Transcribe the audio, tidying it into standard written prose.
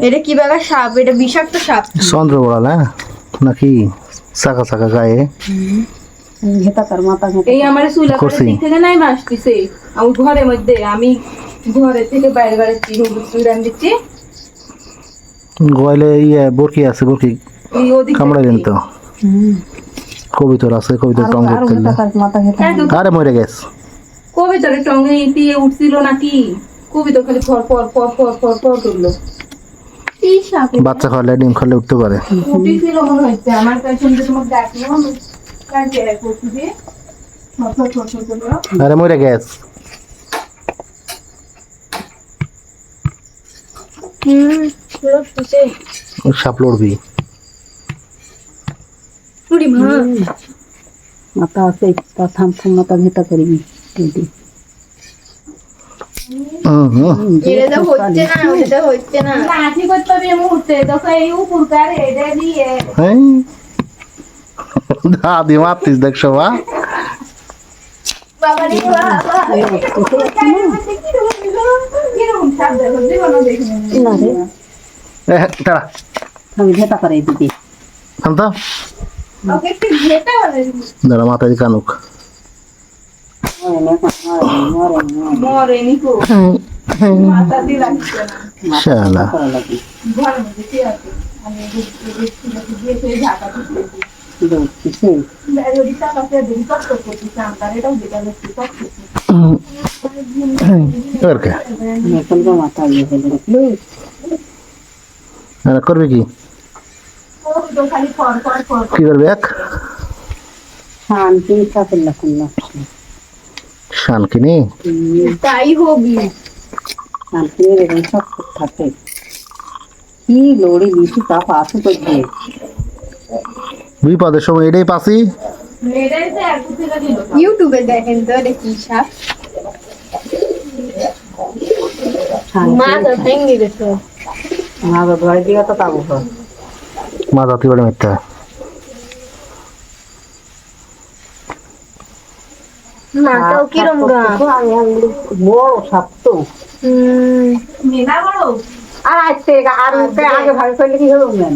এটা কি বাগা সাপ? এটা বিষাক্ত সাপ। চন্দ্রবড়া না নাকি চাকা চাকা গায়ে এই আমার চুলা করে করছি। দিক থেকে নাই আসতেছে আমি ঘরের মধ্যে আমি ঘরের থেকে বাইরে বাইরে চুড়ান দিচ্ছি গোয়ালে ইয়ে বরকি আছে বরকি এই ওদিক কামড়াই দেন তো কবিতর আছে কবিতর টং করতে আরে মরে গেছে কবিতরের টঙ্গে দিয়ে উঠছিল নাকি কবিতর খালি for for for for for for করলো কি সাপ? বাচ্চা খাওয়ালে ডিম খাওয়ালে উঠতে পারে উঠেছিল মনে হচ্ছে আমার কাছে তোমাকে ডাকলো কাজে করতে দিয়ে ফর ফর ফর করলো আরে মরে গেছে লড়তেছে। ওই সাপ লড়বি পুরি মা। মাথা আছে থাম মাথা ভেতা করবি এটা তো হচ্ছে না, ওটা তো হচ্ছে না। লাঠি করতে হবে এই মুহূর্তে দেখো এই উপরকার এটা দিয়ে হ্যাঁ দাদি মারতিস দেখছো বা বাবা রে বাবা। কিরকম সাপ দেখো জীবনও দেখিনি না রে তারা আমি ভেতা করে দিদি থাম তো ওকে একটু ঘেটে বলে দাঁড়া মাথায় কানুক মরেনি কো মাথা দিয়ে লাগছে না শালা ঘরের মধ্যে কি আছে আমি দিয়ে সেই ঢাকা দিচ্ছি ওদিকটা কাছে দিন কষ্ট করতেছি আমরা এটাও যেটা দেখছি কষ্ট আর কে এখন তো মাথা ইয়ে হয়ে আর করবি কি তো খালি ফর ফর ফর কি করবি এক শান্তি থাকে না শান কিনি তাই হবি। শান্তি এরকম সব থাকে কি লড়ি বেশি তাপ আসে করছে বিপদের সময় এটাই পাসি মেয়েদের তো এক থেকে দিল ইউটিউবে দেখেন তো এটা কি সাপ। মা তো ভেঙে গেছে। আমার ঘরে দিকে তো কাবু মা জাতি বলে মিথ্যা মাটাও কিরম গা। বড় সাপ তো মেনা বড় আর আসছে আর আগে ভাবে করলে কি হবে